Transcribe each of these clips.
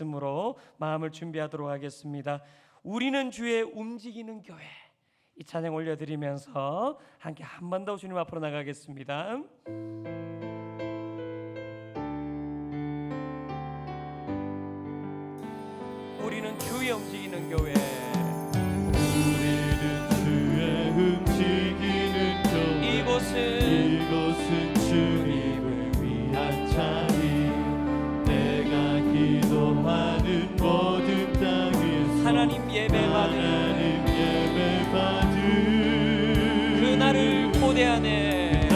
말씀으로 마음을 준비하도록 하겠습니다. 우리는 주의 움직이는 교회, 이 찬양 올려드리면서 함께 한 번 더 주님 앞으로 나가겠습니다. 우리는 주의 움직이는 교회, 우리는 주의 움직이는 교회, 이곳은 주님을 위한 자리. 내가 기도하는 모든 땅에서 하나님 예배받은 그날을 고대하네.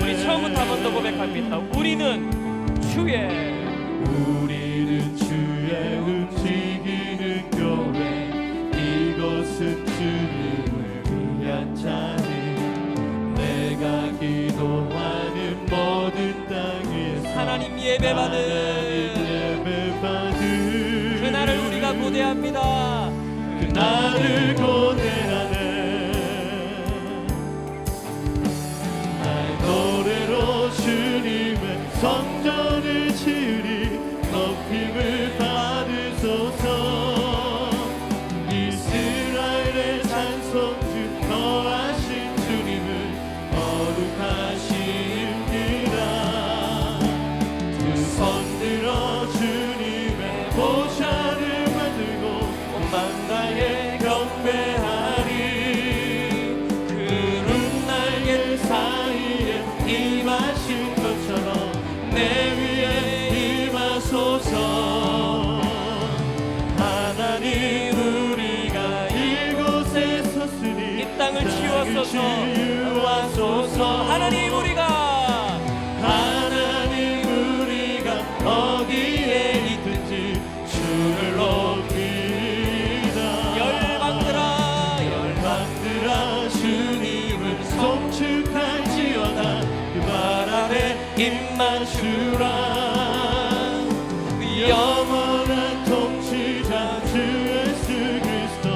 우리 처음부터 한 번 더 고백합니다. 우리는 주의 움직이는 교회, 이곳은 주님을 위한 자리. 내가 기도하는 모든 땅에서 하나님 예배받은 그날을 우리가 고대합니다. 그날을 고대하네. 날 노래로 주님의 성전을 지으리. 높임을 받으소서. 이스라엘의 찬송주 거하신 주님을 거룩하십니다. 두 손 들어 주님의 보좌를 만들고 온 만다에 경배하리. 구름 날개 사이에 임하신 것처럼 내 위에 임하소서. 하나님 우리가 이곳에 섰으니 이 땅을 치유하소서. 하나님 우리가 어디에 있든지 주를 높이다. 열방들아 주님을 송축할지어다. 그 말 아래 입만 주라. 영원한 통치자 주 예수 그리스도,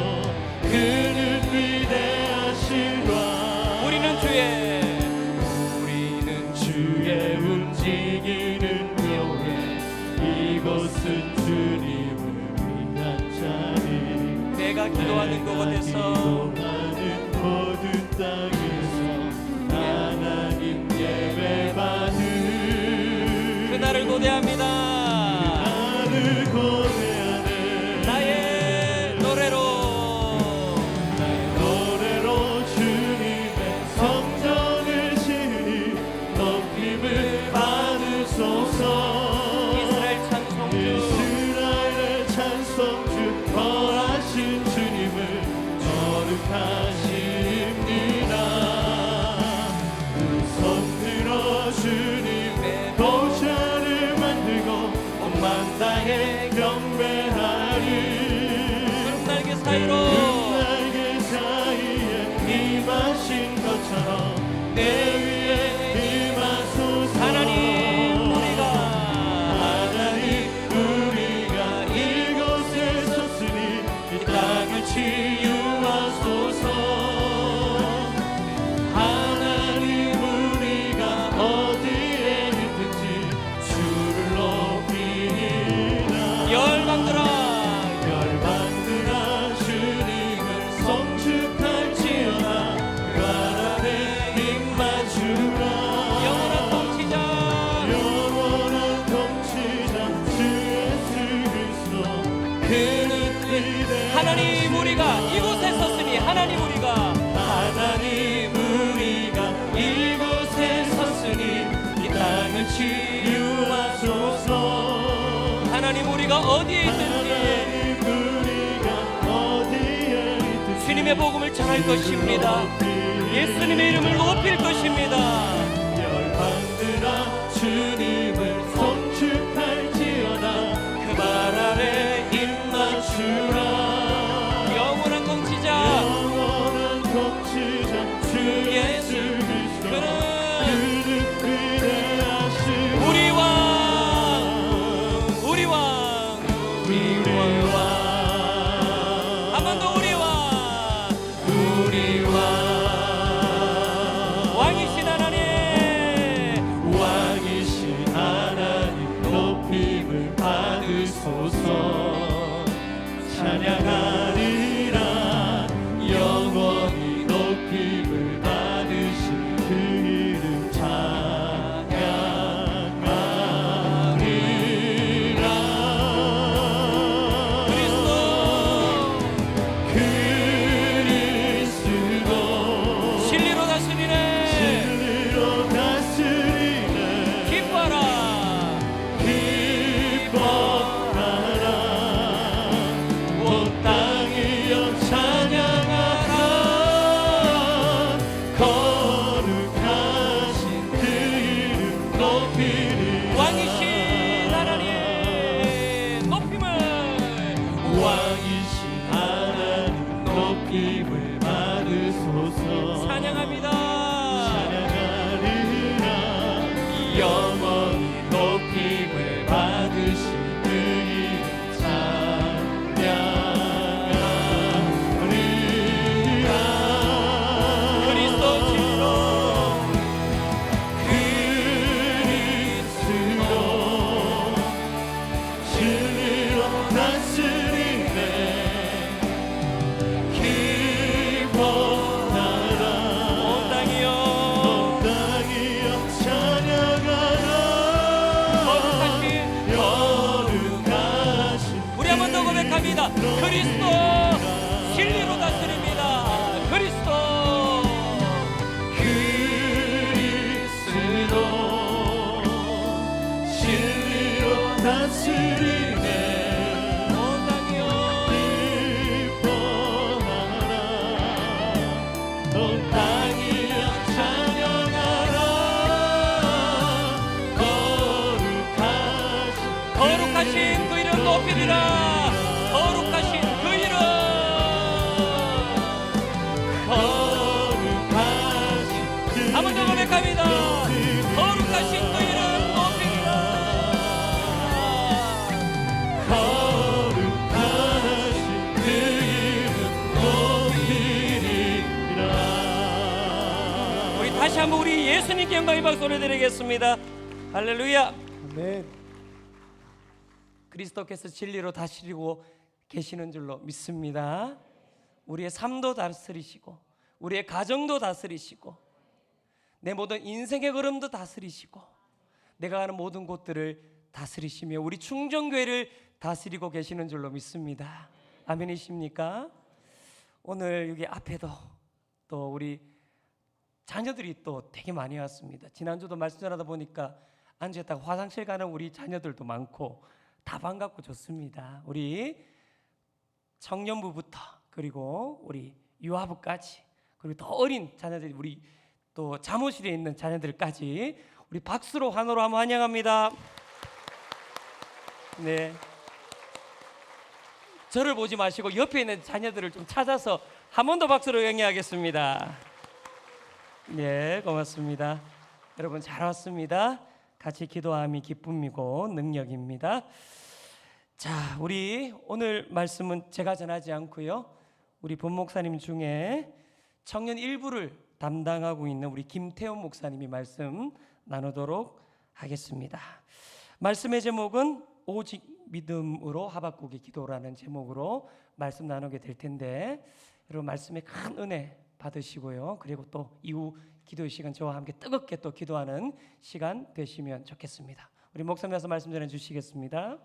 그는 위대하시라. 우리는 주의 움직이는 교회, 이곳은 주님을 위한 자리. 내가 기도하는 곳에서 기도하는 모든 땅에서 하나님 예배받은 그날을 고대합니다. 나를 고대하네. 나의 노래로 주님의 성전을 지으니 높임을 받으소서. 이스라엘의 찬송주 거하신 주님을 거룩하십니다. 두 손 들어 주님의 보좌를 만들고 온 만다에 경배하리. 날개 사이로 임하신 것처럼 내 위에 임하소서. 하나님 우리가 이곳에 섰으니 이 땅을 치유하소서. 하나님 우리가 어디에 있든지 주를 높이리라. 열방들아 주님을 송축할지어다. 그 아래 입만 주라. 영원한 통치자 주 예수 그리스도, 그는 위대하시라. 하나님 우리가 이곳에 섰으니 하나님 우리가 이곳에 섰으니 이 땅을 치유하소서. 하나님 우리가 어디에 있든지 주님의 복음을 전할 것입니다. 예수님의 이름을 높일 것입니다. 열방들아 주님을 송축할지어다. 그 말 아래 입만 주라. 영원한 통치자 주 예수 그리스도, 그는 위대하시라. 우리 왕 한 번 더 우리 왕 왕이신 하나님 높임을 받으소서. 받으소서. 찬양하리라 영원히 높임을 받으신 그 이름 찬양하리라. 그리스도 진리로 다스리네. 진리로 다스리네. 기뻐라. 기뻐하라. 온 땅이여 찬양하라. 거룩하신 그 이름 높이리라. 왕이신 하나님 높임을 왕이신 하나님 높임을 받으소서. 찬양합니다. 찬양하리라 영원히 높임을 받으신 그 이름 찬양하리라. 그리스도 진리로 진리로 다스리네. 기뻐하라. 온 땅이여 온 땅이여 찬양하라. 거룩하신 우리 한 번 더 고백합니다. 그리스도 진리로 다스립니다. 그리스도 그리스도 진리로 다스리네. 온 땅이여 기뻐하라. 온 땅이여 찬양하라. 거룩하신 그 이름 높이리라. 거룩하신 그 이름 거룩하신 한 번 더 고백합니다. 거룩하신 그 이름 높이리라. 거룩하신 그 이름 높이리라. 우리 다시 한번 우리 예수님께 영광의 박수 올려드리겠습니다. 할렐루야. 아멘. 그리스도께서 진리로 다스리고 계시는 줄로 믿습니다. 우리의 삶도 다스리시고 우리의 가정도 다스리시고 내 모든 인생의 걸음도 다스리시고 내가 가는 모든 곳들을 다스리시며 우리 충정교회를 다스리고 계시는 줄로 믿습니다. 아멘이십니까? 오늘 여기 앞에도 또 우리 자녀들이 또 되게 많이 왔습니다. 지난주도 말씀 전하다 보니까 앉았다가 화장실 가는 우리 자녀들도 많고 다 반갑고 좋습니다. 우리 청년부부터 그리고 우리 유아부까지 그리고 더 어린 자녀들 우리 또 잠옷실에 있는 자녀들까지 우리 박수로 환호로 한번 환영합니다. 네, 저를 보지 마시고 옆에 있는 자녀들을 좀 찾아서 한 번 더 박수로 영위하겠습니다. 네, 고맙습니다. 여러분 잘 왔습니다. 같이 기도함이 기쁨이고 능력입니다. 자, 우리 오늘 말씀은 제가 전하지 않고요. 우리 본 목사님 중에 청년 일부를 담당하고 있는 우리 김태훈 목사님이 말씀 나누도록 하겠습니다. 말씀의 제목은 오직 믿음으로 하박국의 기도라는 제목으로 말씀 나누게 될 텐데 여러분 말씀에 큰 은혜 받으시고요. 그리고 또 이후 기도의 시간 저와 함께 뜨겁게 또 기도하는 시간 되시면 좋겠습니다. 우리 목사님께서 말씀 전해 주시겠습니다.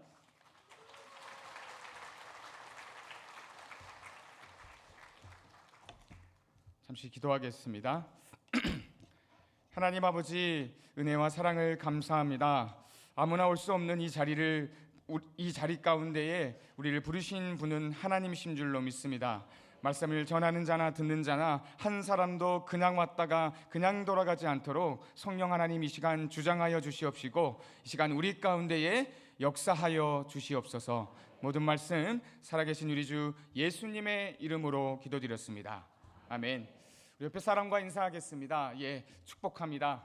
잠시 기도하겠습니다. 하나님 아버지 은혜와 사랑을 감사합니다. 아무나 올 수 없는 이 자리 가운데에 우리를 부르신 분은 하나님이신 줄로 믿습니다. 말씀을 전하는 자나 듣는 자나 한 사람도 그냥 왔다가 그냥 돌아가지 않도록 성령 하나님 이 시간 주장하여 주시옵시고 이 시간 우리 가운데에 역사하여 주시옵소서. 모든 말씀 살아계신 우리 주 예수님의 이름으로 기도드렸습니다. 아멘. 우리 옆에 사람과 인사하겠습니다. 예, 축복합니다.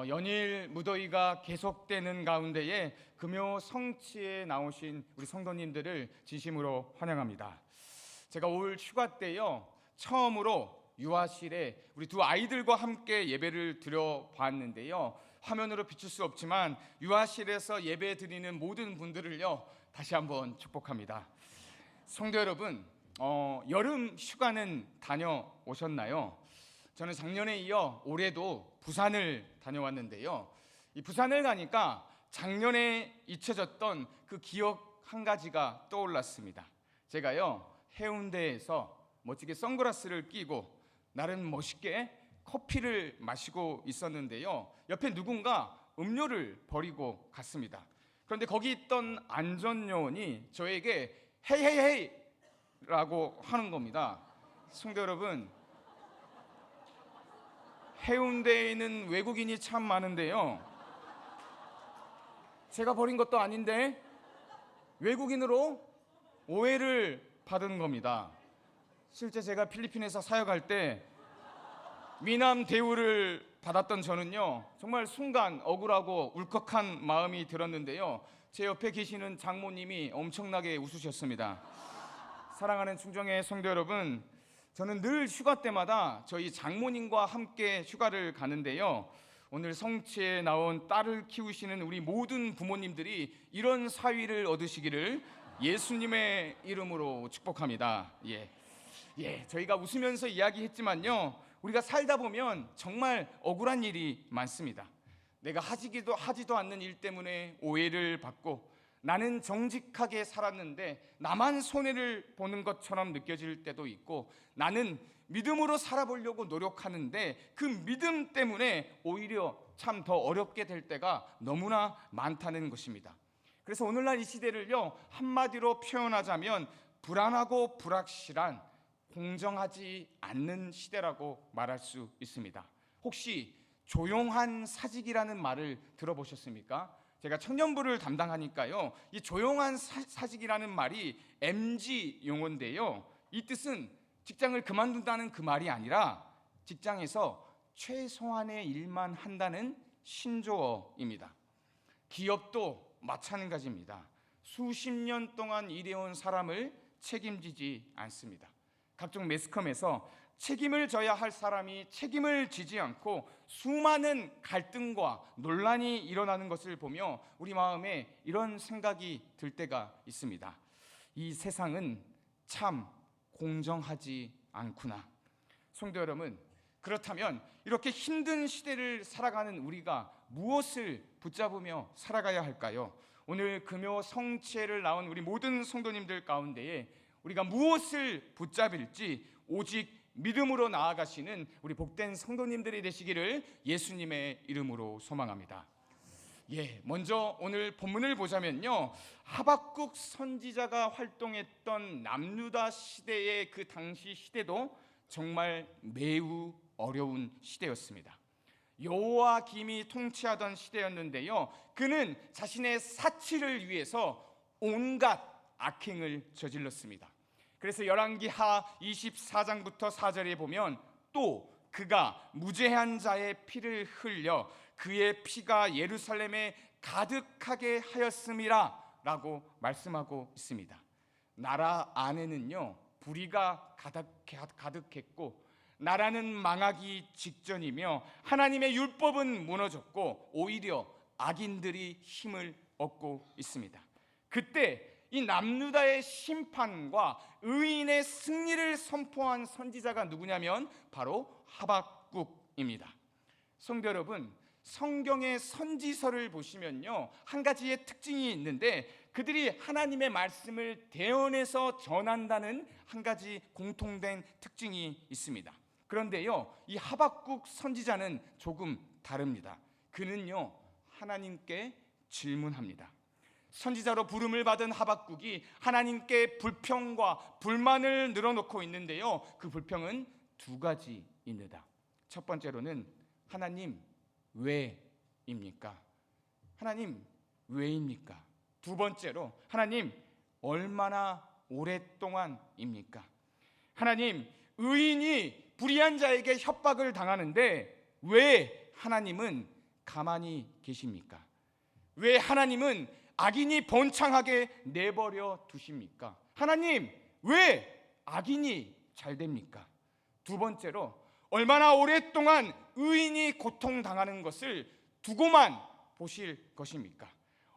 연일 무더위가 계속되는 가운데에 금요 성취에 나오신 우리 성도님들을 진심으로 환영합니다. 제가 올 휴가 때요 처음으로 유아실에 우리 두 아이들과 함께 예배를 드려봤는데요, 화면으로 비출 수 없지만 유아실에서 예배 드리는 모든 분들을요 다시 한번 축복합니다. 성도 여러분, 여름 휴가는 다녀오셨나요? 저는 작년에 이어 올해도 부산을 다녀왔는데요. 이 부산을 가니까 작년에 잊혀졌던 그 기억 한 가지가 떠올랐습니다. 제가요 해운대에서 멋지게 선글라스를 끼고 나름 멋있게 커피를 마시고 있었는데요. 옆에 누군가 음료를 버리고 갔습니다. 그런데 거기 있던 안전요원이 저에게 헤이 헤이 헤이 라고 하는 겁니다. 성도 여러분, 해운대에는 외국인이 참 많은데요, 제가 버린 것도 아닌데 외국인으로 오해를 받은 겁니다. 실제 제가 필리핀에서 사역할 때 미남 대우를 받았던 저는요 정말 순간 억울하고 울컥한 마음이 들었는데요, 제 옆에 계시는 장모님이 엄청나게 웃으셨습니다. 사랑하는 충정의 성도 여러분, 저는 늘 휴가 때마다 저희 장모님과 함께 휴가를 가는데요, 오늘 성취에 나온 딸을 키우시는 우리 모든 부모님들이 이런 사위를 얻으시기를 예수님의 이름으로 축복합니다. 저희가 웃으면서 이야기했지만요, 우리가 살다 보면 정말 억울한 일이 많습니다. 내가 하지도 않는 일 때문에 오해를 받고, 나는 정직하게 살았는데 나만 손해를 보는 것처럼 느껴질 때도 있고, 나는 믿음으로 살아보려고 노력하는데 그 믿음 때문에 오히려 참 더 어렵게 될 때가 너무나 많다는 것입니다. 그래서 오늘날 이 시대를요 한마디로 표현하자면 불안하고 불확실한, 공정하지 않는 시대라고 말할 수 있습니다. 혹시 조용한 사직이라는 말을 들어보셨습니까? 제가 청년부를 담당하니까요, 이 조용한 사직이라는 말이 MG 용어인데요, 이 뜻은 직장을 그만둔다는 그 말이 아니라 직장에서 최소한의 일만 한다는 신조어입니다. 기업도 마찬가지입니다. 수십 년 동안 일해온 사람을 책임지지 않습니다. 각종 매스컴에서 책임을 져야 할 사람이 책임을 지지 않고 수많은 갈등과 논란이 일어나는 것을 보며 우리 마음에 이런 생각이 들 때가 있습니다. 이 세상은 참 공정하지 않구나. 성도 여러분, 그렇다면 이렇게 힘든 시대를 살아가는 우리가 무엇을 붙잡으며 살아가야 할까요? 오늘 금요 성취회를 나온 우리 모든 성도님들 가운데에 우리가 무엇을 붙잡을지 오직 믿음으로 나아가시는 우리 복된 성도님들이 되시기를 예수님의 이름으로 소망합니다. 먼저 오늘 본문을 보자면요, 하박국 선지자가 활동했던 남유다 시대의 그 당시 시대도 정말 매우 어려운 시대였습니다. 여호야김이 통치하던 시대였는데요, 그는 자신의 사치를 위해서 온갖 악행을 저질렀습니다. 그래서 열왕기하 24장부터 4절에 보면 또 그가 무죄한 자의 피를 흘려 그의 피가 예루살렘에 가득하게 하였음이라 라고 말씀하고 있습니다. 나라 안에는요 불의가 가득했고 나라는 망하기 직전이며 하나님의 율법은 무너졌고 오히려 악인들이 힘을 얻고 있습니다. 그때 이 남유다의 심판과 의인의 승리를 선포한 선지자가 누구냐면 바로 하박국입니다. 성도 여러분, 성경의 선지서를 보시면요 한 가지의 특징이 있는데 그들이 하나님의 말씀을 대언해서 전한다는 한 가지 공통된 특징이 있습니다. 그런데요 이 하박국 선지자는 조금 다릅니다. 그는요 하나님께 질문합니다. 선지자로 부름을 받은 하박국이 하나님께 불평과 불만을 늘어놓고 있는데요, 그 불평은 두 가지입니다. 첫 번째로는 하나님 왜입니까? 하나님 왜입니까? 두 번째로 하나님 얼마나 오랫동안입니까? 하나님 의인이 불의한 자에게 협박을 당하는데 왜 하나님은 가만히 계십니까? 왜 하나님은 악인이 번창하게 내버려 두십니까? 하나님 왜 악인이 잘 됩니까? 두 번째로 얼마나 오랫동안 의인이 고통당하는 것을 두고만 보실 것입니까?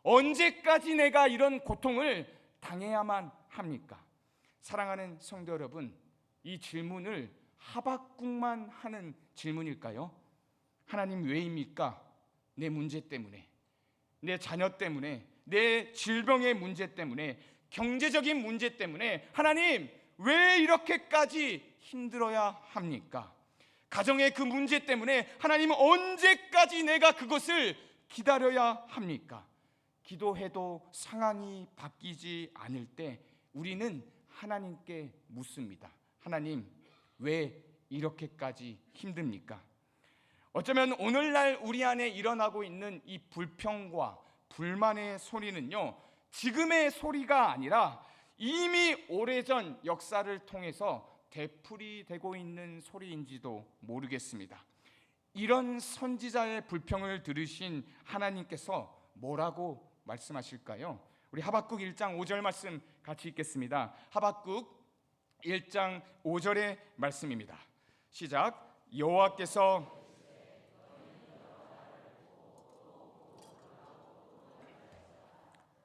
언제까지 내가 이런 고통을 당해야만 합니까? 사랑하는 성도 여러분, 이 질문을 하박국만 하는 질문일까요? 하나님 왜입니까? 내 문제 때문에, 내 자녀 때문에, 내 질병의 문제 때문에, 경제적인 문제 때문에 하나님 왜 이렇게까지 힘들어야 합니까? 가정의 그 문제 때문에 하나님 언제까지 내가 그것을 기다려야 합니까? 기도해도 상황이 바뀌지 않을 때 우리는 하나님께 묻습니다. 하나님 왜 이렇게까지 힘듭니까? 어쩌면 오늘날 우리 안에 일어나고 있는 이 불평과 불만의 소리는요, 지금의 소리가 아니라 이미 오래전 역사를 통해서 되풀이되고 있는 소리인지도 모르겠습니다. 이런 선지자의 불평을 들으신 하나님께서 뭐라고 말씀하실까요? 우리 하박국 1장 5절 말씀 같이 읽겠습니다. 하박국 1장 5절의 말씀입니다. 시작. 여호와께서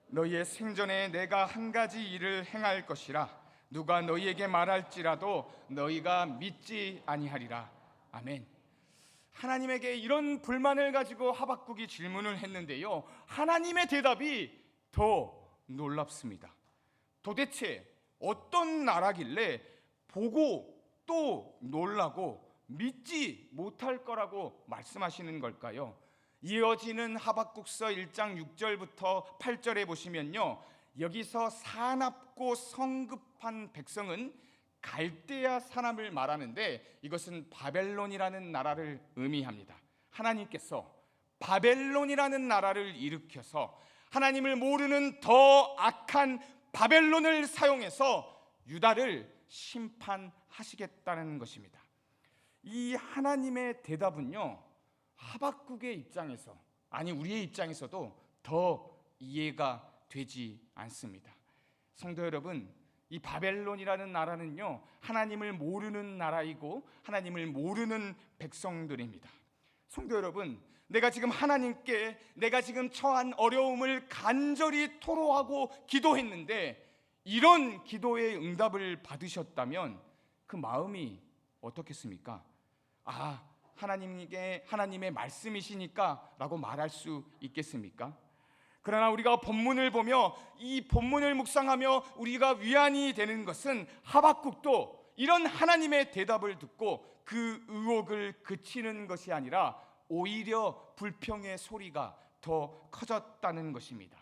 너희의 생전에 내가 한 가지 일을 행할 것이라 누가 너희에게 말할지라도 너희가 믿지 아니하리라. 아멘. 하나님에게 이런 불만을 가지고 하박국이 질문을 했는데요, 하나님의 대답이 더 놀랍습니다. 도대체 어떤 나라길래 보고 또 놀라고 믿지 못할 거라고 말씀하시는 걸까요? 이어지는 하박국서 1장 6절부터 8절에 보시면요, 여기서 사납고 성급한 백성은 갈대아 사람을 말하는데 이것은 바벨론이라는 나라를 의미합니다. 하나님께서 바벨론이라는 나라를 일으켜서 하나님을 모르는 더 악한 바벨론을 사용해서 유다를 심판하시겠다는 것입니다. 이 하나님의 대답은요, 하박국의 입장에서, 아니 우리의 입장에서도 더 이해가 되지 않습니다. 성도 여러분, 이 바벨론이라는 나라는요, 하나님을 모르는 나라이고 하나님을 모르는 백성들입니다. 성도 여러분, 내가 지금 하나님께 내가 지금 처한 어려움을 간절히 토로하고 기도했는데 이런 기도의 응답을 받으셨다면 그 마음이 어떻겠습니까? 아, 하나님의 말씀이시니까 라고 말할 수 있겠습니까? 그러나 우리가 본문을 보며 이 본문을 묵상하며 우리가 위안이 되는 것은 하박국도 이런 하나님의 대답을 듣고 그 의혹을 그치는 것이 아니라 오히려 불평의 소리가 더 커졌다는 것입니다.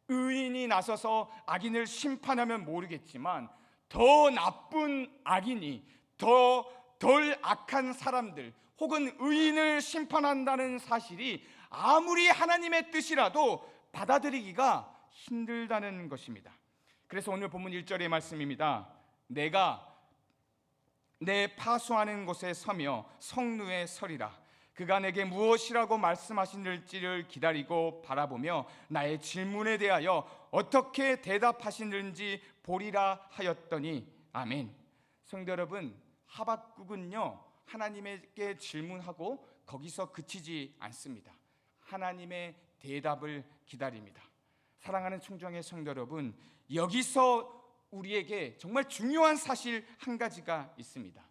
의인이 나서서 악인을 심판하면 모르겠지만 더 나쁜 악인이, 덜 악한 사람들 혹은 의인을 심판한다는 사실이 아무리 하나님의 뜻이라도 받아들이기가 힘들다는 것입니다. 그래서 오늘 본문 1절의 말씀입니다. 내가 내 파수하는 곳에 서며 성루에 서리라. 그가 내게 무엇이라고 말씀하시는지를 기다리고 바라보며 나의 질문에 대하여 어떻게 대답하시는지 보리라 하였더니 아멘. 성도 여러분, 하박국은요, 하나님에게 질문하고 거기서 그치지 않습니다. 하나님의 대답을 기다립니다. 사랑하는 청중의 성도 여러분, 여기서 우리에게 정말 중요한 사실 한 가지가 있습니다.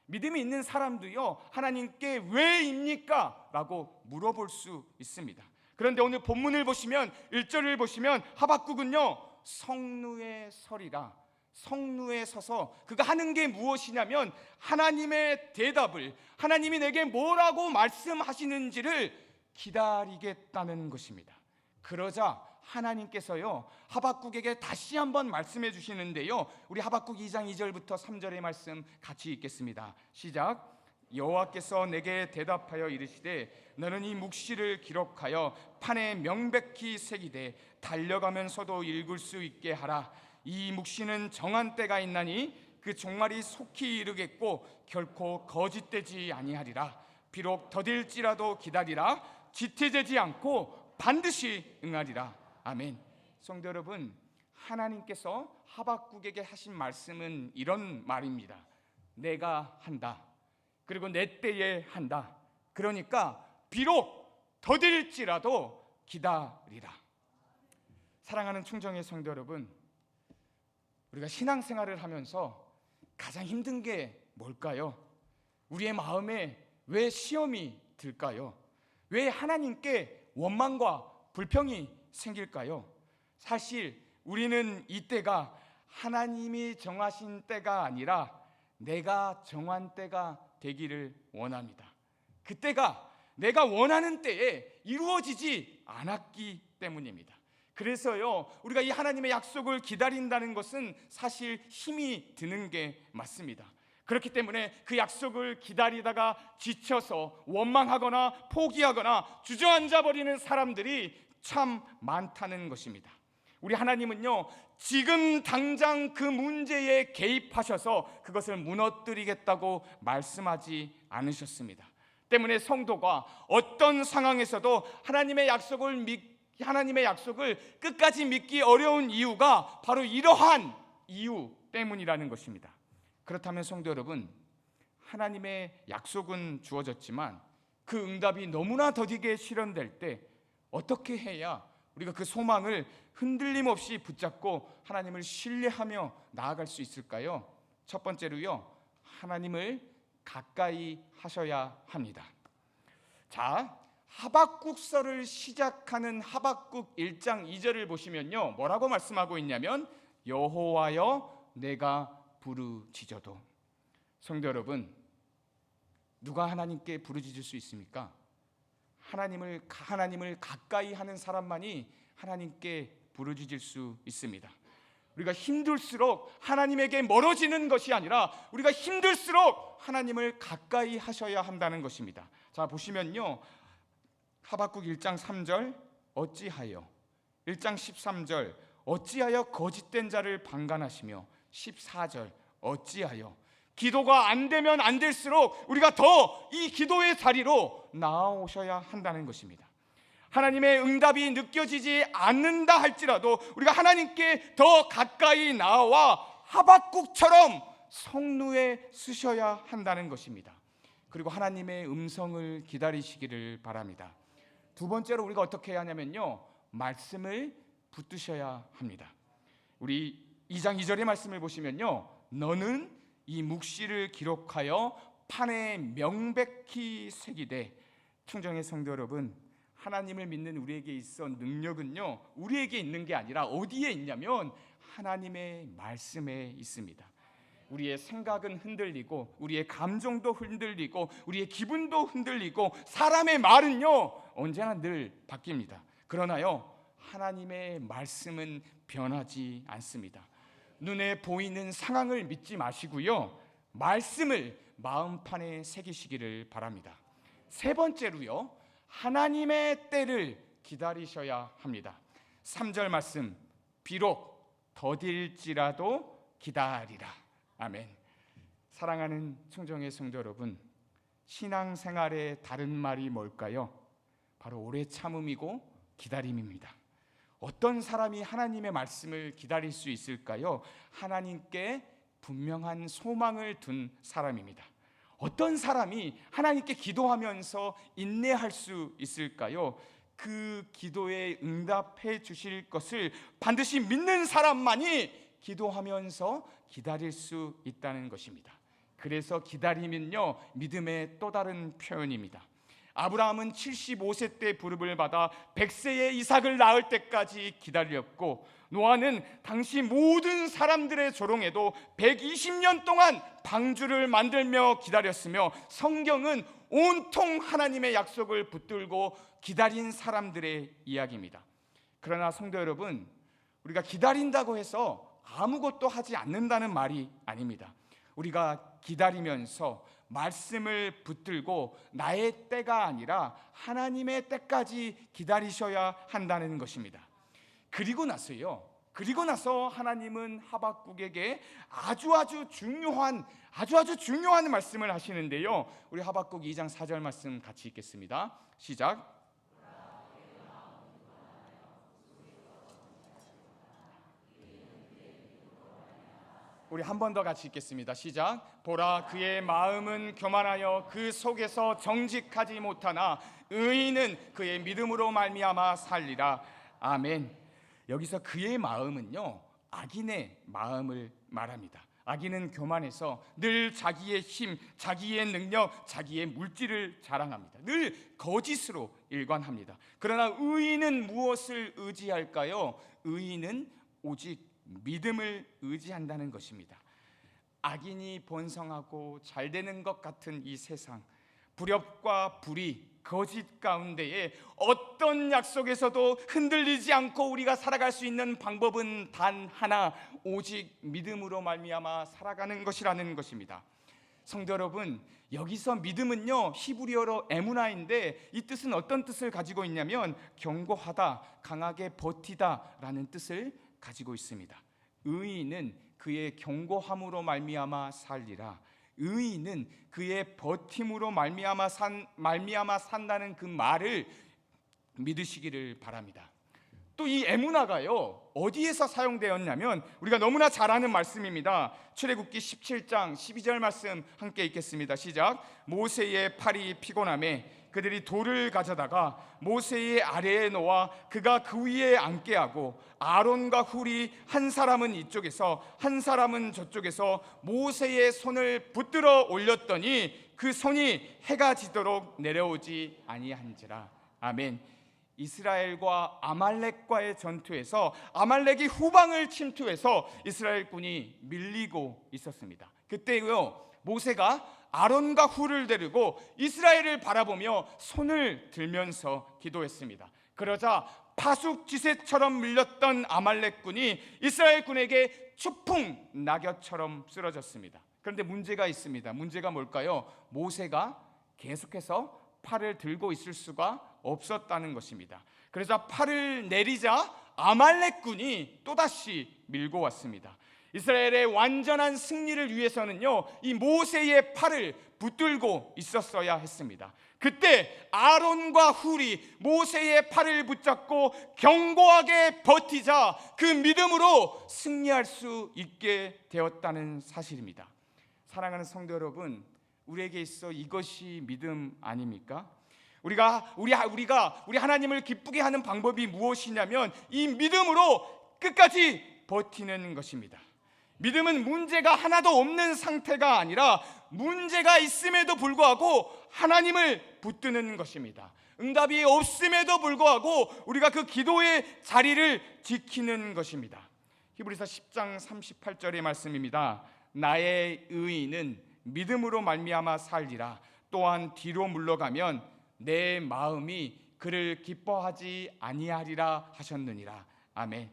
믿음이 있는 사람도요, 하나님께 왜입니까? 라고 물어볼 수 있습니다. 그런데 오늘 본문을 보시면 1절을 보시면 하박국은요, 성루에 서리라, 성루에 서서 그가 하는 게 무엇이냐면 하나님의 대답을, 하나님이 내게 뭐라고 말씀하시는지를 기다리겠다는 것입니다. 그러자 하나님께서요, 하박국에게 다시 한번 말씀해 주시는데요, 우리 하박국 2장 2절부터 3절의 말씀 같이 읽겠습니다. 시작. 여호와께서 내게 대답하여 이르시되 너는 이 묵시를 기록하여 판에 명백히 새기되 달려가면서도 읽을 수 있게 하라. 이 묵시는 정한 때가 있나니 그 종말이 속히 이르겠고 결코 거짓되지 아니하리라. 비록 더딜지라도 기다리라. 지체되지 않고 반드시 응하리라. 아멘. 성도 여러분, 하나님께서 하박국에게 하신 말씀은 이런 말입니다. 내가 한다. 그리고 내 때에 한다. 그러니까 비록 더딜지라도 기다리라. 사랑하는 충정의 성도 여러분, 우리가 신앙생활을 하면서 가장 힘든 게 뭘까요? 우리의 마음에 왜 시험이 들까요? 왜 하나님께 원망과 불평이 생길까요? 사실 우리는 이때가 하나님이 정하신 때가 아니라 내가 정한 때가 되기를 원합니다. 그때가 내가 원하는 때에 이루어지지 않았기 때문입니다. 그래서요, 우리가 이 하나님의 약속을 기다린다는 것은 사실 힘이 드는 게 맞습니다. 그렇기 때문에 그 약속을 기다리다가 지쳐서 원망하거나 포기하거나 주저앉아 버리는 사람들이 참 많다는 것입니다. 우리 하나님은요, 지금 당장 그 문제에 개입하셔서 그것을 무너뜨리겠다고 말씀하지 않으셨습니다. 때문에 성도가 어떤 상황에서도 하나님의 약속을 끝까지 믿기 어려운 이유가 바로 이러한 이유 때문이라는 것입니다. 그렇다면 성도 여러분, 하나님의 약속은 주어졌지만 그 응답이 너무나 더디게 실현될 때 어떻게 해야 우리가 그 소망을 흔들림 없이 붙잡고 하나님을 신뢰하며 나아갈 수 있을까요? 첫 번째로요, 하나님을 가까이 하셔야 합니다. 자, 하박국서를 시작하는 하박국 1장 2절을 보시면요, 뭐라고 말씀하고 있냐면 여호와여 내가 부르짖어도. 성도 여러분, 누가 하나님께 부르짖을 수 있습니까? 하나님을 가까이 하는 사람만이 하나님께 부르짖을 수 있습니다. 우리가 힘들수록 하나님에게 멀어지는 것이 아니라 우리가 힘들수록 하나님을 가까이 하셔야 한다는 것입니다. 자, 보시면요, 하박국 1장 3절 어찌하여, 1장 13절 어찌하여 거짓된 자를 방관하시며, 14절 어찌하여. 기도가 안 되면 안 될수록 우리가 더 이 기도의 자리로 나아오셔야 한다는 것입니다. 하나님의 응답이 느껴지지 않는다 할지라도 우리가 하나님께 더 가까이 나와 하박국처럼 성루에 쓰셔야 한다는 것입니다. 그리고 하나님의 음성을 기다리시기를 바랍니다. 두 번째로 우리가 어떻게 해야 하냐면요, 말씀을 붙드셔야 합니다. 우리 2장 2절의 말씀을 보시면요, 너는 이 묵시를 기록하여 판에 명백히 새기되. 충정의 성도 여러분, 하나님을 믿는 우리에게 있어 능력은요, 우리에게 있는 게 아니라 어디에 있냐면 하나님의 말씀에 있습니다. 우리의 생각은 흔들리고 우리의 감정도 흔들리고 우리의 기분도 흔들리고 사람의 말은요 언제나 늘 바뀝니다. 그러나요, 하나님의 말씀은 변하지 않습니다. 눈에 보이는 상황을 믿지 마시고요, 말씀을 마음판에 새기시기를 바랍니다. 세 번째로요, 하나님의 때를 기다리셔야 합니다. 3절 말씀, 비록 더딜지라도 기다리라. 아멘. 사랑하는 충정의 성도 여러분, 신앙생활의 다른 말이 뭘까요? 바로 오래 참음이고 기다림입니다. 어떤 사람이 하나님의 말씀을 기다릴 수 있을까요? 하나님께 분명한 소망을 둔 사람입니다. 어떤 사람이 하나님께 기도하면서 인내할 수 있을까요? 그 기도에 응답해 주실 것을 반드시 믿는 사람만이 기도하면서 기다릴 수 있다는 것입니다. 그래서 기다림은요, 믿음의 또 다른 표현입니다. 아브라함은 75세 때 부름을 받아 100세의 이삭을 낳을 때까지 기다렸고, 노아는 당시 모든 사람들의 조롱에도 120년 동안 방주를 만들며 기다렸으며, 성경은 온통 하나님의 약속을 붙들고 기다린 사람들의 이야기입니다. 그러나 성도 여러분, 우리가 기다린다고 해서 아무것도 하지 않는다는 말이 아닙니다. 우리가 기다리면서 말씀을 붙들고 나의 때가 아니라 하나님의 때까지 기다리셔야 한다는 것입니다. 그리고 나서 하나님은 하박국에게 아주 중요한 말씀을 하시는데요, 우리 하박국 2장 4절 말씀 같이 읽겠습니다. 시작. 우리 한 번 더 같이 읽겠습니다. 시작. 보라, 그의 마음은 교만하여 그 속에서 정직하지 못하나 의인은 그의 믿음으로 말미암아 살리라. 아멘. 여기서 그의 마음은요, 악인의 마음을 말합니다. 악인은 교만해서 늘 자기의 힘, 자기의 능력, 자기의 물질을 자랑합니다. 늘 거짓으로 일관합니다. 그러나 의인은 무엇을 의지할까요? 의인은 오직 믿음을 의지한다는 것입니다. 악인이 번성하고 잘 되는 것 같은 이 세상, 불협과 불의, 거짓 가운데에 어떤 약속에서도 흔들리지 않고 우리가 살아갈 수 있는 방법은 단 하나, 오직 믿음으로 말미암아 살아가는 것이라는 것입니다. 성도 여러분, 여기서 믿음은요, 히브리어로 에무나인데 이 뜻은 어떤 뜻을 가지고 있냐면 견고하다, 강하게 버티다 라는 뜻을 가지고 있습니다. 의인은 그의 견고함으로 말미암아 살리라. 의인은 그의 버팀으로 말미암아 산다는 그 말을 믿으시기를 바랍니다. 또 이 에무나가요, 어디에서 사용되었냐면 우리가 너무나 잘 아는 말씀입니다. 출애굽기 17장 12절 말씀 함께 읽겠습니다. 시작. 모세의 팔이 피곤함에 그들이 돌을 가져다가 모세의 아래에 놓아 그가 그 위에 앉게 하고 아론과 훌이 한 사람은 이쪽에서 한 사람은 저쪽에서 모세의 손을 붙들어 올렸더니 그 손이 해가 지도록 내려오지 아니한지라. 아멘. 이스라엘과 아말렉과의 전투에서 아말렉이 후방을 침투해서 이스라엘군이 밀리고 있었습니다. 그때요, 모세가 아론과 훌을 데리고 이스라엘을 바라보며 손을 들면서 기도했습니다. 그러자 파숙지세처럼 밀렸던 아말렉군이 이스라엘군에게 추풍 낙엽처럼 쓰러졌습니다. 그런데 문제가 있습니다. 문제가 뭘까요? 모세가 계속해서 팔을 들고 있을 수가 없었다는 것입니다. 그래서 팔을 내리자 아말렉군이 또다시 밀고 왔습니다. 이스라엘의 완전한 승리를 위해서는요, 이 모세의 팔을 붙들고 있었어야 했습니다. 그때 아론과 훌이 모세의 팔을 붙잡고 견고하게 버티자 그 믿음으로 승리할 수 있게 되었다는 사실입니다. 사랑하는 성도 여러분, 우리에게 있어 이것이 믿음 아닙니까? 우리 하나님을 기쁘게 하는 방법이 무엇이냐면 이 믿음으로 끝까지 버티는 것입니다. 믿음은 문제가 하나도 없는 상태가 아니라 문제가 있음에도 불구하고 하나님을 붙드는 것입니다. 응답이 없음에도 불구하고 우리가 그 기도의 자리를 지키는 것입니다. 히브리서 10장 38절의 말씀입니다. 나의 의인은 믿음으로 말미암아 살리라. 또한 뒤로 물러가면 내 마음이 그를 기뻐하지 아니하리라 하셨느니라. 아멘.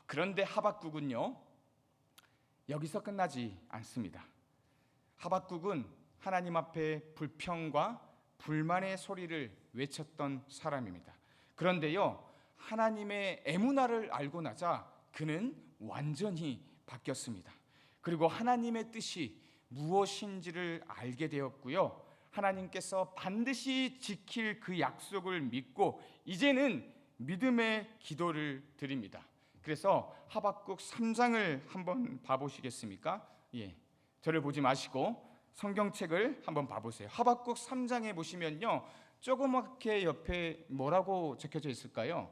그런데 하박국은요, 여기서 끝나지 않습니다. 하박국은 하나님 앞에 불평과 불만의 소리를 외쳤던 사람입니다. 그런데요, 하나님의 에무나를 알고 나자 그는 완전히 바뀌었습니다. 그리고 하나님의 뜻이 무엇인지를 알게 되었고요, 하나님께서 반드시 지킬 그 약속을 믿고 이제는 믿음의 기도를 드립니다. 그래서 하박국 3장을 한번 봐보시겠습니까? 저를 보지 마시고 성경책을 한번 봐보세요. 하박국 3장에 보시면요, 조그맣게 옆에 뭐라고 적혀져 있을까요?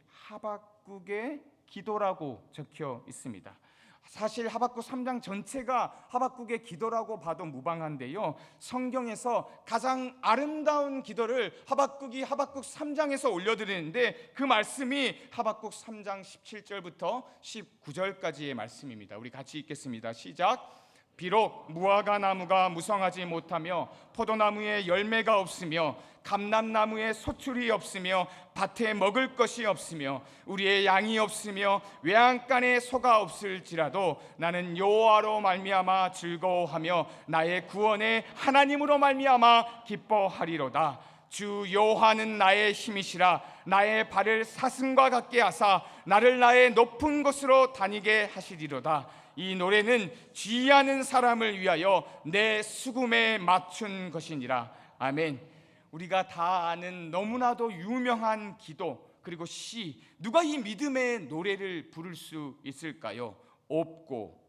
하박국의 기도라고 적혀 있습니다. 사실 하박국 3장 전체가 하박국의 기도라고 봐도 무방한데요, 성경에서 가장 아름다운 기도를 하박국이 하박국 3장에서 올려드리는데 그 말씀이 하박국 3장 17절부터 19절까지의 말씀입니다. 우리 같이 읽겠습니다. 시작. 비록 무화과 나무가 무성하지 못하며 포도나무에 열매가 없으며 감람나무에 소출이 없으며 밭에 먹을 것이 없으며 우리의 양이 없으며 외양간에 소가 없을지라도 나는 여호와로 말미암아 즐거워하며 나의 구원의 하나님으로 말미암아 기뻐하리로다. 주 여호와는 나의 힘이시라. 나의 발을 사슴과 같게 하사 나를 나의 높은 곳으로 다니게 하시리로다. 이 노래는 지혜하는 사람을 위하여 내 수금에 맞춘 것이니라. 아멘. 우리가 다 아는 너무나도 유명한 기도 그리고 시, 누가 이 믿음의 노래를 부를 수 있을까요? 없고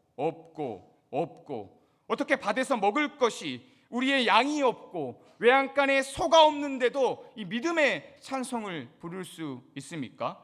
어떻게 밭에서 먹을 것이 우리의 양이 없고 외양간에 소가 없는데도 이 믿음의 찬송을 부를 수 있습니까?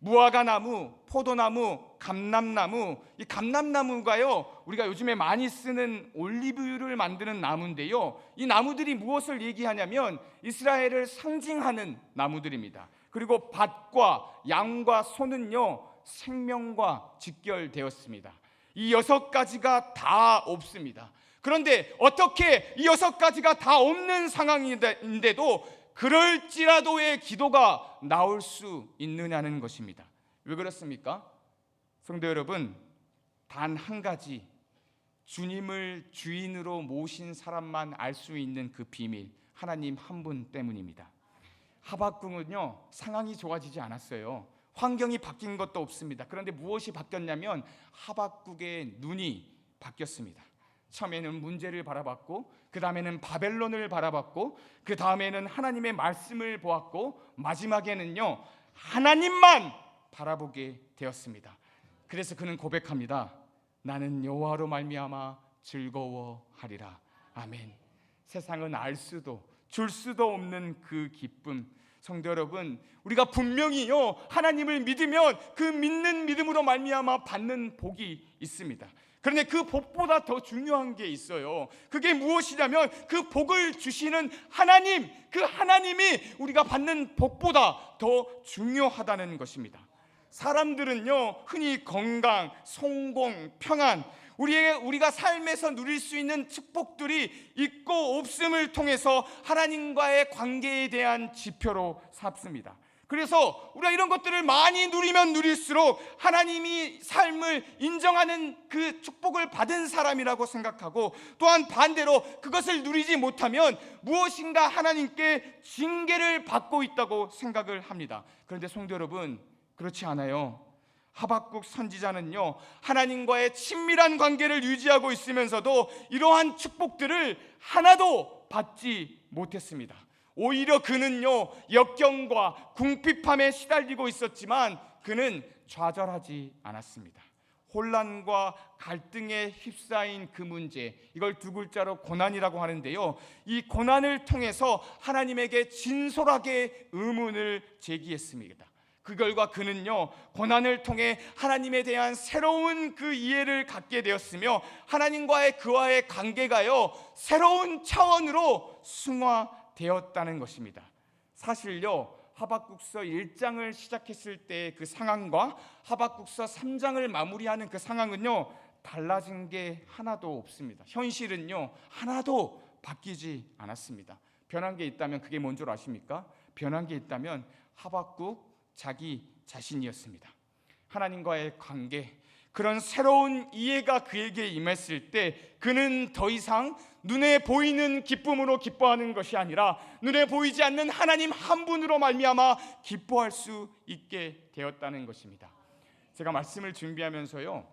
무화과 나무, 포도나무, 감람나무, 이 감람나무가요 우리가 요즘에 많이 쓰는 올리브유를 만드는 나무인데요, 이 나무들이 무엇을 얘기하냐면 이스라엘을 상징하는 나무들입니다. 그리고 밭과 양과 소는요 생명과 직결되었습니다. 이 6가지가 다 없습니다. 그런데 어떻게 이 6가지가 다 없는 상황인데도 그럴지라도의 기도가 나올 수 있느냐는 것입니다. 왜 그렇습니까? 성도 여러분, 단 한 가지, 주님을 주인으로 모신 사람만 알 수 있는 그 비밀, 하나님 한 분 때문입니다. 하박국은요 상황이 좋아지지 않았어요. 환경이 바뀐 것도 없습니다. 그런데 무엇이 바뀌었냐면 하박국의 눈이 바뀌었습니다. 처음에는 문제를 바라봤고, 그 다음에는 바벨론을 바라봤고, 그 다음에는 하나님의 말씀을 보았고, 마지막에는요 하나님만 바라보게 되었습니다. 그래서 그는 고백합니다. 나는 여호와로 말미암아 즐거워하리라. 아멘. 세상은 알 수도 줄 수도 없는 그 기쁨. 성도 여러분, 우리가 분명히요 하나님을 믿으면 그 믿는 믿음으로 말미암아 받는 복이 있습니다. 그런데 그 복보다 더 중요한 게 있어요. 그게 무엇이냐면 그 복을 주시는 하나님, 그 하나님이 우리가 받는 복보다 더 중요하다는 것입니다. 사람들은요 흔히 건강, 성공, 평안, 우리가 삶에서 누릴 수 있는 축복들이 있고 없음을 통해서 하나님과의 관계에 대한 지표로 삼습니다. 그래서 우리가 이런 것들을 많이 누리면 누릴수록 하나님이 삶을 인정하는 그 축복을 받은 사람이라고 생각하고, 또한 반대로 그것을 누리지 못하면 무엇인가 하나님께 징계를 받고 있다고 생각을 합니다. 그런데 성도 여러분, 그렇지 않아요. 하박국 선지자는요 하나님과의 친밀한 관계를 유지하고 있으면서도 이러한 축복들을 하나도 받지 못했습니다. 오히려 그는요 역경과 궁핍함에 시달리고 있었지만 그는 좌절하지 않았습니다. 혼란과 갈등에 휩싸인 그 문제, 이걸 2글자로 고난이라고 하는데요, 이 고난을 통해서 하나님에게 진솔하게 의문을 제기했습니다. 그 결과 그는요 고난을 통해 하나님에 대한 새로운 그 이해를 갖게 되었으며, 하나님과의 그와의 관계가요 새로운 차원으로 승화되었다는 것입니다. 사실요 하박국서 1장을 시작했을 때 그 상황과 하박국서 3장을 마무리하는 그 상황은요 달라진 게 하나도 없습니다. 현실은요 하나도 바뀌지 않았습니다. 변한 게 있다면 그게 뭔 줄 아십니까? 변한 게 있다면 하박국 자기 자신이었습니다. 하나님과의 관계, 그런 새로운 이해가 그에게 임했을 때 그는 더 이상 눈에 보이는 기쁨으로 기뻐하는 것이 아니라 눈에 보이지 않는 하나님 한 분으로 말미암아 기뻐할 수 있게 되었다는 것입니다. 제가 말씀을 준비하면서요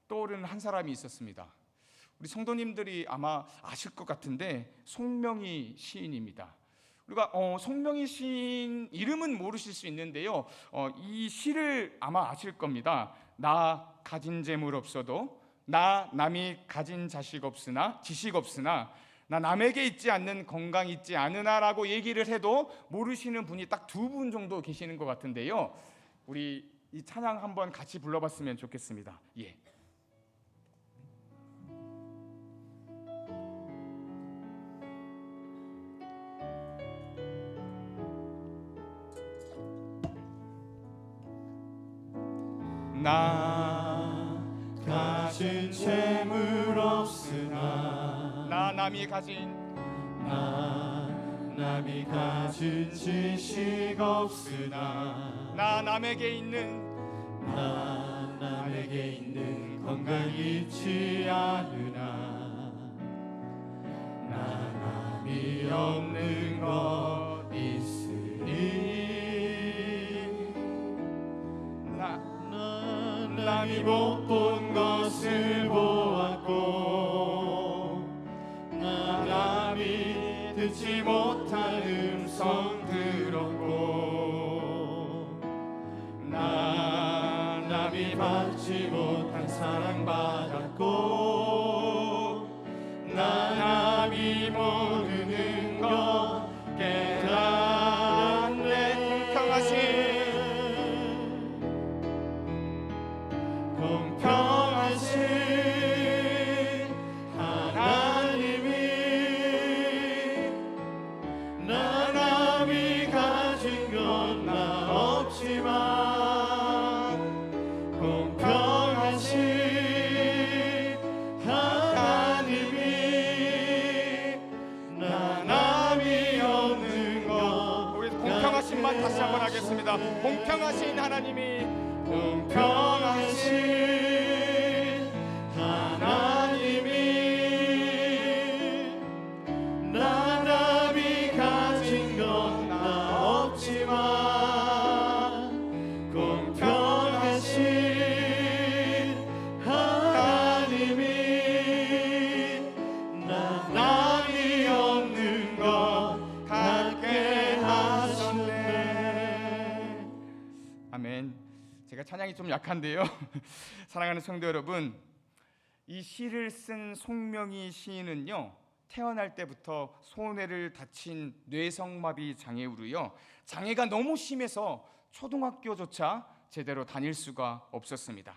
떠오르는 한 사람이 있었습니다. 우리 성도님들이 아마 아실 것 같은데 송명희 시인입니다. 우리가 송명희 시인 이름은 모르실 수 있는데요, 이 시를 아마 아실 겁니다. 나 가진 재물 없어도, 나 남이 가진 지식 없으나 나 남에게 있지 않는 건강 있지 않으나라고 얘기를 해도 모르시는 분이 딱 2분 정도 계시는 것 같은데요, 우리 이 찬양 한번 같이 불러봤으면 좋겠습니다. 예. 나 가진 재물 없으나 나 남이 가진 지식 없으나 나 남에게 있는 건강 있지 않으나 나 남이 없는 것 있으니 남이 못 본 것을 보았고 나 남이 듣지 못한 음성 들었고 나 남이 남이 받지 못한 사랑받았고 나 남이 모르는 것 깨달았네. 공평하신 하나님이 나 남이 가진 건 나 없지만 공평하신 하나님이 나 남이 없는 것. 우리 공평하신만 다시 한번 하겠습니다. 공평하신 하나님이 공평하신 하나님이 나 남이 가진 건 나 없지만 공평하신 하나님이 나 남이 없는 것 같게 하셨네. 아멘. 제가 찬양이 좀 약한데요. 사랑하는 성도 여러분, 이 시를 쓴 송명희 시인은요, 태어날 때부터 손해를 다친 뇌성마비 장애우로요, 장애가 너무 심해서 초등학교조차 제대로 다닐 수가 없었습니다.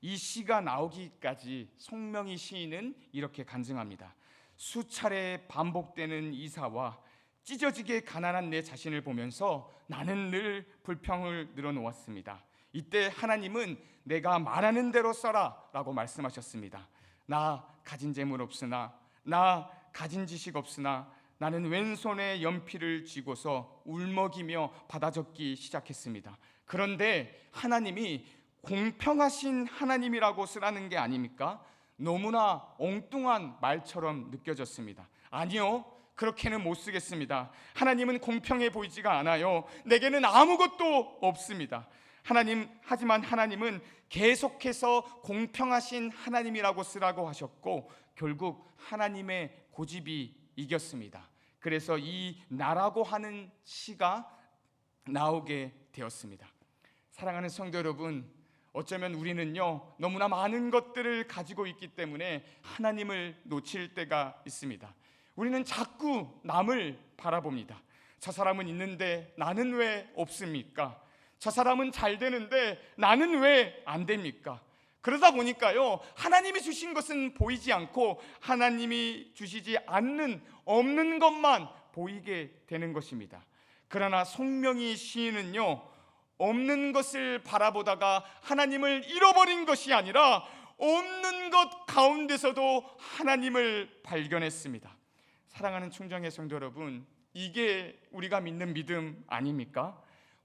이 시가 나오기까지 송명희 시인은 이렇게 간증합니다. 수차례 반복되는 이사와 찢어지게 가난한 내 자신을 보면서 나는 늘 불평을 늘어놓았습니다. 이때 하나님은 내가 말하는 대로 써라 라고 말씀하셨습니다. 나 가진 재물 없으나, 나 가진 지식 없으나 나는 왼손에 연필을 쥐고서 울먹이며 받아 적기 시작했습니다. 그런데 하나님이 공평하신 하나님이라고 쓰라는 게 아닙니까? 너무나 엉뚱한 말처럼 느껴졌습니다. 아니요, 그렇게는 못 쓰겠습니다. 하나님은 공평해 보이지가 않아요. 내게는 아무것도 없습니다. 하지만 하나님은 계속해서 공평하신 하나님이라고 쓰라고 하셨고 결국 하나님의 고집이 이겼습니다. 그래서 이 나라고 하는 시가 나오게 되었습니다. 사랑하는 성도 여러분, 어쩌면 우리는요 너무나 많은 것들을 가지고 있기 때문에 하나님을 놓칠 때가 있습니다. 우리는 자꾸 남을 바라봅니다. 저 사람은 있는데 나는 왜 없습니까? 저 사람은 잘 되는데 나는 왜 안 됩니까? 그러다 보니까요 하나님이 주신 것은 보이지 않고 하나님이 주시지 않는 없는 것만 보이게 되는 것입니다. 그러나 송명희 시인은요 없는 것을 바라보다가 하나님을 잃어버린 것이 아니라 없는 것 가운데서도 하나님을 발견했습니다. 사랑하는 충정의 성도 여러분, 이게 우리가 믿는 믿음 아닙니까?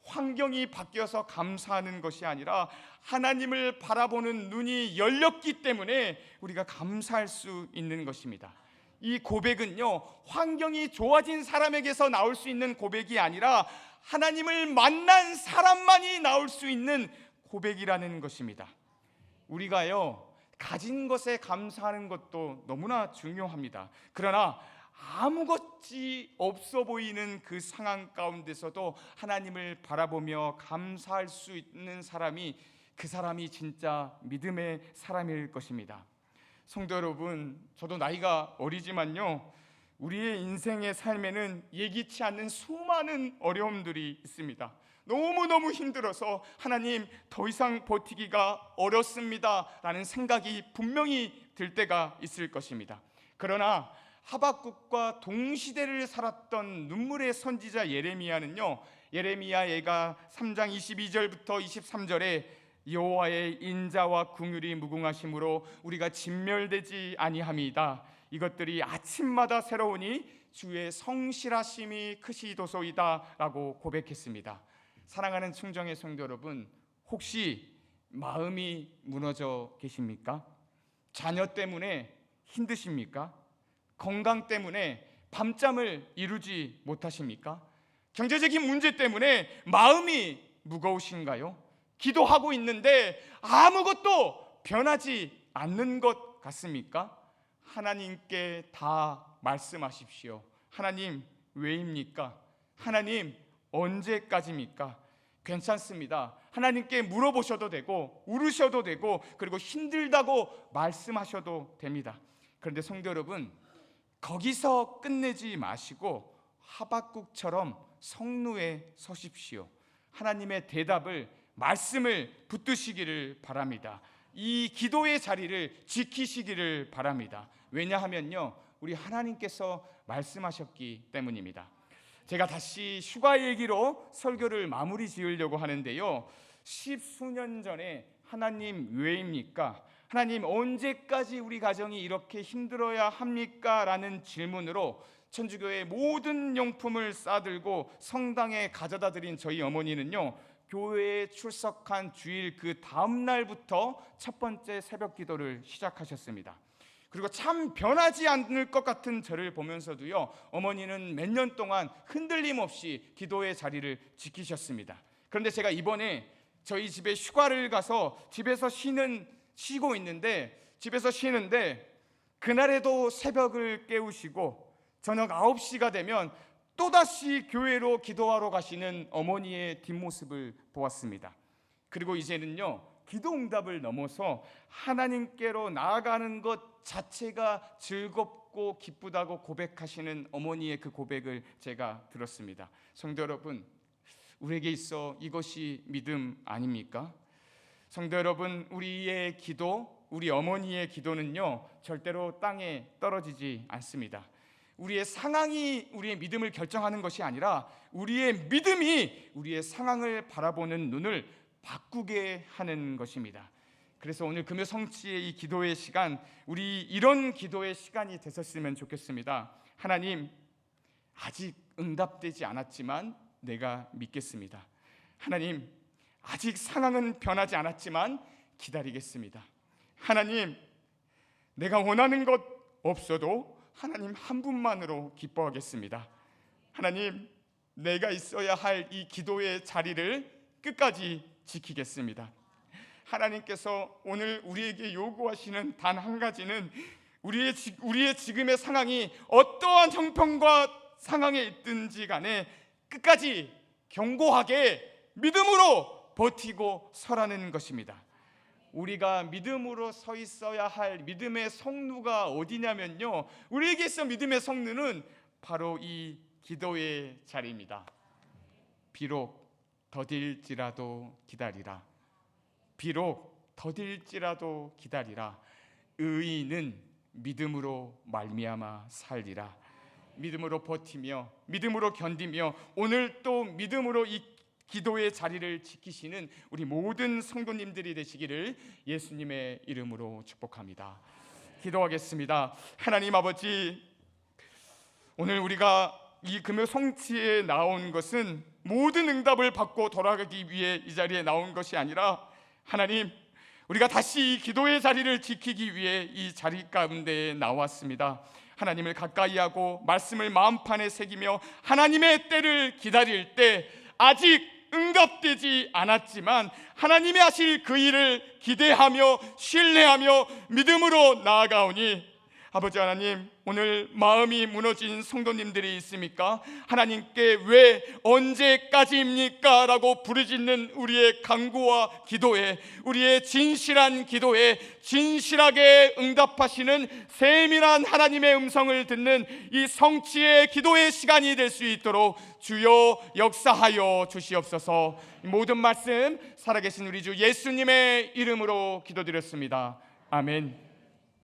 환경이 바뀌어서 감사하는 것이 아니라 하나님을 바라보는 눈이 열렸기 때문에 우리가 감사할 수 있는 것입니다. 이 고백은요 환경이 좋아진 사람에게서 나올 수 있는 고백이 아니라 하나님을 만난 사람만이 나올 수 있는 고백이라는 것입니다. 우리가요 가진 것에 감사하는 것도 너무나 중요합니다. 그러나 아무것이 없어 보이는 그 상황 가운데서도 하나님을 바라보며 감사할 수 있는 사람이 그 사람이 진짜 믿음의 사람일 것입니다. 성도 여러분, 저도 나이가 어리지만요 우리의 인생의 삶에는 예기치 않는 수많은 어려움들이 있습니다. 너무너무 힘들어서 하나님 더 이상 버티기가 어렵습니다 라는 생각이 분명히 들 때가 있을 것입니다. 그러나 하박국과 동시대를 살았던 눈물의 선지자 예레미야는요 예레미야애가 3장 22절부터 23절에 여호와의 인자와 긍휼이 무궁하심으로 우리가 진멸되지 아니함이다. 이것들이 아침마다 새로우니 주의 성실하심이 크시도소이다 라고 고백했습니다. 사랑하는 충정의 성도 여러분, 혹시 마음이 무너져 계십니까? 자녀 때문에 힘드십니까? 건강 때문에 밤잠을 이루지 못하십니까? 경제적인 문제 때문에 마음이 무거우신가요? 기도하고 있는데 아무것도 변하지 않는 것 같습니까? 하나님께 다 말씀하십시오. 하나님 왜입니까? 하나님 언제까지입니까? 괜찮습니다. 하나님께 물어보셔도 되고 울으셔도 되고 그리고 힘들다고 말씀하셔도 됩니다. 그런데 성도 여러분, 거기서 끝내지 마시고 하박국처럼 성루에 서십시오. 하나님의 대답을, 말씀을 붙드시기를 바랍니다. 이 기도의 자리를 지키시기를 바랍니다. 왜냐하면요, 우리 하나님께서 말씀하셨기 때문입니다. 제가 다시 휴가 얘기로 설교를 마무리 지으려고 하는데요, 10수년 전에 하나님 왜입니까? 하나님 언제까지 우리 가정이 이렇게 힘들어야 합니까? 라는 질문으로 천주교의 모든 용품을 싸들고 성당에 가져다 드린 저희 어머니는요, 교회에 출석한 주일 그 다음 날부터 첫 번째 새벽 기도를 시작하셨습니다. 그리고 참 변하지 않을 것 같은 저를 보면서도요, 어머니는 몇 년 동안 흔들림 없이 기도의 자리를 지키셨습니다. 그런데 제가 이번에 저희 집에 휴가를 가서 집에서 쉬고 있는데, 집에서 쉬는데 그날에도 새벽을 깨우시고 저녁 9시가 되면 또다시 교회로 기도하러 가시는 어머니의 뒷모습을 보았습니다. 그리고 이제는요, 기도 응답을 넘어서 하나님께로 나아가는 것 자체가 즐겁고 기쁘다고 고백하시는 어머니의 그 고백을 제가 들었습니다. 성도 여러분, 우리에게 있어 이것이 믿음 아닙니까? 성도 여러분, 우리의 기도, 우리 어머니의 기도는요, 절대로 땅에 떨어지지 않습니다. 우리의 상황이 우리의 믿음을 결정하는 것이 아니라 우리의 믿음이 우리의 상황을 바라보는 눈을 바꾸게 하는 것입니다. 그래서 오늘 금요 성취의 이 기도의 시간, 우리 이런 기도의 시간이 되셨으면 좋겠습니다. 하나님, 아직 응답되지 않았지만 내가 믿겠습니다. 하나님, 아직 상황은 변하지 않았지만 기다리겠습니다. 하나님, 내가 원하는 것 없어도 하나님 한 분만으로 기뻐하겠습니다. 하나님, 내가 있어야 할 이 기도의 자리를 끝까지 지키겠습니다. 하나님께서 오늘 우리에게 요구하시는 단 한 가지는 우리의 지금의 상황이 어떠한 형편과 상황에 있든지 간에 끝까지 견고하게 믿음으로 버티고 서라는 것입니다. 우리가 믿음으로 서 있어야 할 믿음의 성루가 어디냐면요, 우리에게 있어 믿음의 성루는 바로 이 기도의 자리입니다. 비록 더딜지라도 기다리라. 비록 더딜지라도 기다리라. 의인은 믿음으로 말미암아 살리라. 믿음으로 버티며 믿음으로 견디며 오늘 또 믿음으로 이 기도의 자리를 지키시는 우리 모든 성도님들이 되시기를 예수님의 이름으로 축복합니다. 기도하겠습니다. 하나님 아버지, 오늘 우리가 이 금요 성취에 나온 것은 모든 응답을 받고 돌아가기 위해 이 자리에 나온 것이 아니라, 하나님, 우리가 다시 이 기도의 자리를 지키기 위해 이 자리 가운데에 나왔습니다. 하나님을 가까이 하고 말씀을 마음판에 새기며 하나님의 때를 기다릴 때 아직 응답되지 않았지만 하나님이 하실 그 일을 기대하며 신뢰하며 믿음으로 나아가오니, 아버지 하나님, 오늘 마음이 무너진 성도님들이 있습니까? 하나님께 왜 언제까지입니까? 라고 부르짖는 우리의 간구와 기도에, 우리의 진실한 기도에 진실하게 응답하시는 세밀한 하나님의 음성을 듣는 이 성취의 기도의 시간이 될 수 있도록 주여 역사하여 주시옵소서. 모든 말씀 살아계신 우리 주 예수님의 이름으로 기도드렸습니다. 아멘.